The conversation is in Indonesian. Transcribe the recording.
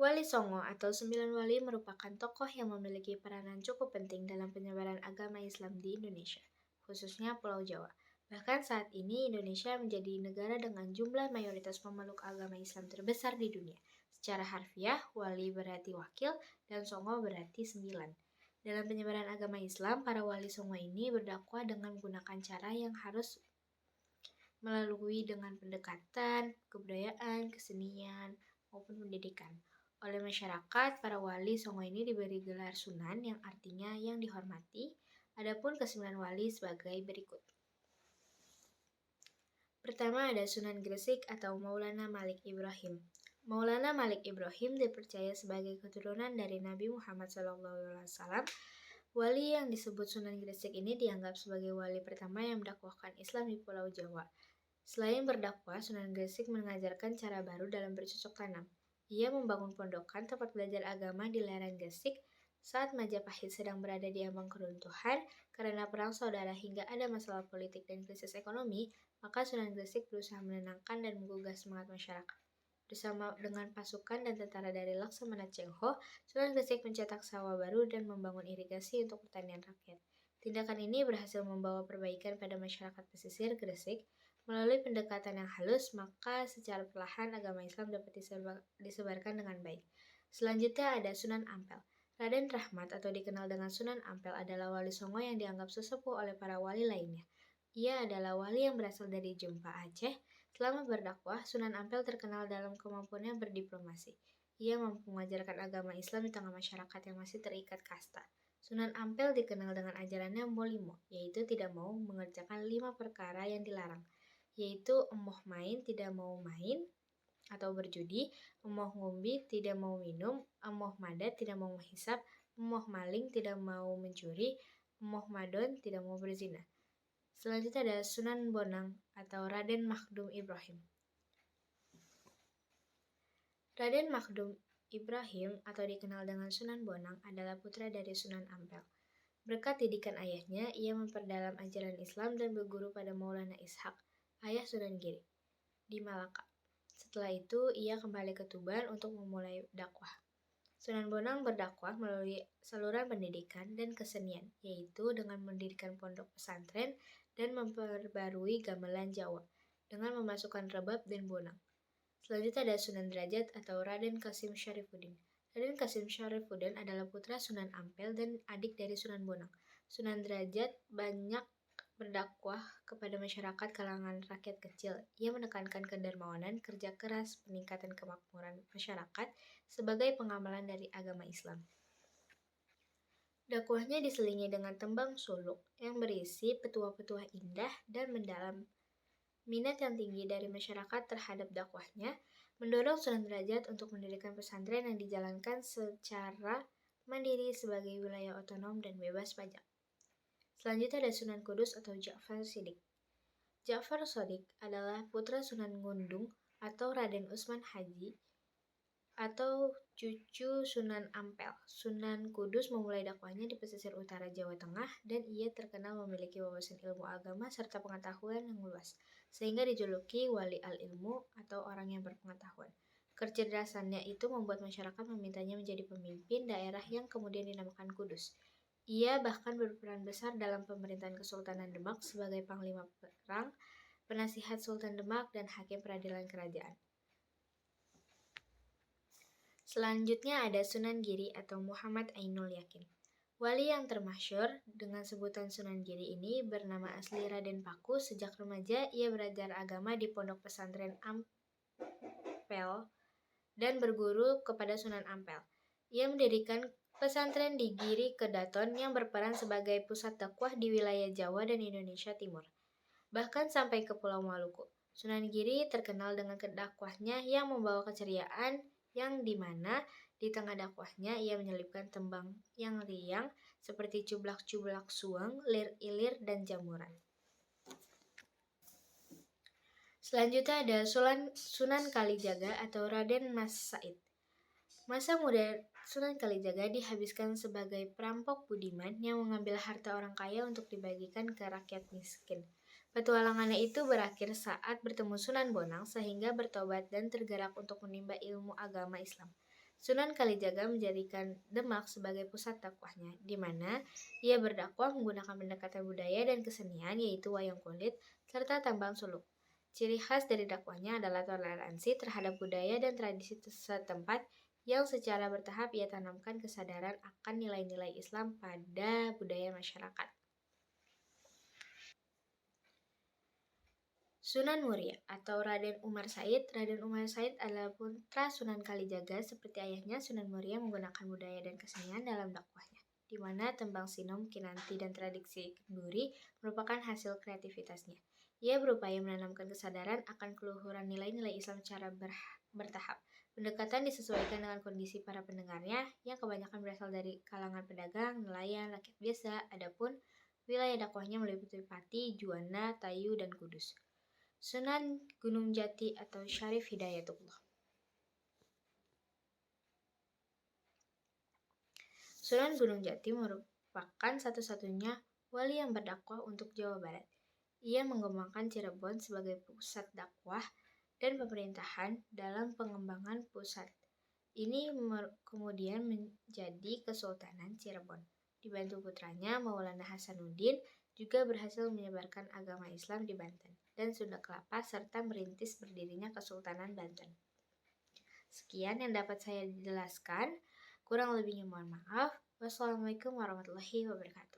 Wali Songo atau Sembilan Wali merupakan tokoh yang memiliki peranan cukup penting dalam penyebaran agama Islam di Indonesia, khususnya Pulau Jawa. Bahkan saat ini Indonesia menjadi negara dengan jumlah mayoritas pemeluk agama Islam terbesar di dunia. Secara harfiah, wali berarti wakil dan songo berarti sembilan. Dalam penyebaran agama Islam, para wali songo ini berdakwah dengan menggunakan cara yang harus melalui dengan pendekatan, kebudayaan, kesenian, maupun pendidikan. Oleh masyarakat, para wali songo ini diberi gelar sunan yang artinya yang dihormati, adapun kesembilan wali sebagai berikut. Pertama ada Sunan Gresik atau Maulana Malik Ibrahim. Maulana Malik Ibrahim dipercaya sebagai keturunan dari Nabi Muhammad SAW. Wali yang disebut Sunan Gresik ini dianggap sebagai wali pertama yang mendakwahkan Islam di Pulau Jawa. Selain berdakwah, Sunan Gresik mengajarkan cara baru dalam bercocok tanam. Ia membangun pondokan tempat belajar agama di lereng Gresik saat Majapahit sedang berada di ambang keruntuhan karena perang saudara hingga ada masalah politik dan krisis ekonomi, maka Sunan Gresik berusaha menenangkan dan menggugah semangat masyarakat. Bersama dengan pasukan dan tentara dari Laksamana Cheng Ho, Sunan Gresik mencetak sawah baru dan membangun irigasi untuk pertanian rakyat. Tindakan ini berhasil membawa perbaikan pada masyarakat pesisir Gresik. Melalui pendekatan yang halus, maka secara perlahan agama Islam dapat disebarkan dengan baik. Selanjutnya ada Sunan Ampel. Raden Rahmat atau dikenal dengan Sunan Ampel adalah wali songo yang dianggap sesepuh oleh para wali lainnya. Ia adalah wali yang berasal dari Jempa, Aceh. Selama berdakwah, Sunan Ampel terkenal dalam kemampuannya berdiplomasi. Ia mampu mengajarkan agama Islam di tengah masyarakat yang masih terikat kasta. Sunan Ampel dikenal dengan ajarannya Molimo, yaitu tidak mau mengerjakan 5 perkara yang dilarang, yaitu emoh main, tidak mau main atau berjudi, emoh ngumbi, tidak mau minum, emoh madat, tidak mau menghisap, emoh maling, tidak mau mencuri, emoh madon, tidak mau berzina. Selanjutnya ada Sunan Bonang atau Raden Makhdum Ibrahim. Raden Makhdum Ibrahim atau dikenal dengan Sunan Bonang adalah putra dari Sunan Ampel. Berkat didikan ayahnya, ia memperdalam ajaran Islam dan berguru pada Maulana Ishaq, ayah Sunan Giri, di Malaka. Setelah itu, ia kembali ke Tuban untuk memulai dakwah. Sunan Bonang berdakwah melalui saluran pendidikan dan kesenian, yaitu dengan mendirikan pondok pesantren dan memperbarui gamelan Jawa dengan memasukkan rebab dan bonang. Selanjutnya ada Sunan Derajat atau Raden Kasim Syarifuddin. Raden Kasim Syarifuddin adalah putra Sunan Ampel dan adik dari Sunan Bonang. Sunan Derajat banyak berdakwah kepada masyarakat kalangan rakyat kecil. Ia menekankan kedermawanan, kerja keras, peningkatan kemakmuran masyarakat sebagai pengamalan dari agama Islam. Dakwahnya diselingi dengan tembang suluk yang berisi petua-petua indah dan mendalam. Minat yang tinggi dari masyarakat terhadap dakwahnya mendorong Sunan Derajat untuk mendirikan pesantren yang dijalankan secara mandiri sebagai wilayah otonom dan bebas pajak. Selanjutnya ada Sunan Kudus atau Ja'far Shadiq. Ja'far Shadiq adalah putra Sunan Ngundung atau Raden Usman Haji atau cucu Sunan Ampel. Sunan Kudus memulai dakwahnya di pesisir utara Jawa Tengah dan ia terkenal memiliki wawasan ilmu agama serta pengetahuan yang luas, sehingga dijuluki Wali Al-Ilmu atau orang yang berpengetahuan. Kecerdasannya itu membuat masyarakat memintanya menjadi pemimpin daerah yang kemudian dinamakan Kudus. Ia bahkan berperan besar dalam pemerintahan Kesultanan Demak sebagai panglima perang, penasihat Sultan Demak, dan hakim peradilan kerajaan. Selanjutnya ada Sunan Giri atau Muhammad Ainul Yakin. Wali yang termasyhur dengan sebutan Sunan Giri ini bernama asli Raden Paku. Sejak remaja, ia belajar agama di pondok pesantren Ampel dan berguru kepada Sunan Ampel. Ia mendirikan pesantren di Giri Kedaton yang berperan sebagai pusat dakwah di wilayah Jawa dan Indonesia Timur, bahkan sampai ke Pulau Maluku. Sunan Giri terkenal dengan dakwahnya yang membawa keceriaan, yang dimana di tengah dakwahnya ia menyelipkan tembang yang riang seperti cublak-cublak suang, lir-ilir, dan jamuran. Selanjutnya ada Sunan Kalijaga atau Raden Mas Said. Masa muda Sunan Kalijaga dihabiskan sebagai perampok budiman yang mengambil harta orang kaya untuk dibagikan ke rakyat miskin. Petualangannya itu berakhir saat bertemu Sunan Bonang sehingga bertobat dan tergerak untuk menimba ilmu agama Islam. Sunan Kalijaga menjadikan Demak sebagai pusat dakwahnya, di mana ia berdakwah menggunakan pendekatan budaya dan kesenian yaitu wayang kulit serta tambang suluk. Ciri khas dari dakwahnya adalah toleransi terhadap budaya dan tradisi setempat yang secara bertahap ia tanamkan kesadaran akan nilai-nilai Islam pada budaya masyarakat. Sunan Muria atau Raden Umar Said. Raden Umar Said adalah putra Sunan Kalijaga seperti ayahnya. Sunan Muria menggunakan budaya dan kesenian dalam dakwahnya, di mana tembang sinom, kinanti, dan tradisi kenduri merupakan hasil kreativitasnya. Ia berupaya menanamkan kesadaran akan keluhuran nilai-nilai Islam secara bertahap. Pendekatan disesuaikan dengan kondisi para pendengarnya yang kebanyakan berasal dari kalangan pedagang, nelayan, rakyat biasa. Adapun wilayah dakwahnya meliputi Pati, Juwana, Tayu, dan Kudus. Sunan Gunung Jati atau Syarif Hidayatullah. Sunan Gunung Jati merupakan satu-satunya wali yang berdakwah untuk Jawa Barat. Ia mengembangkan Cirebon sebagai pusat dakwah dan pemerintahan dalam pengembangan pusat. Ini kemudian menjadi Kesultanan Cirebon. Dibantu putranya Maulana Hasanuddin juga berhasil menyebarkan agama Islam di Banten dan Sunda Kelapa serta merintis berdirinya Kesultanan Banten. Sekian yang dapat saya jelaskan. Kurang lebihnya mohon maaf. Wassalamualaikum warahmatullahi wabarakatuh.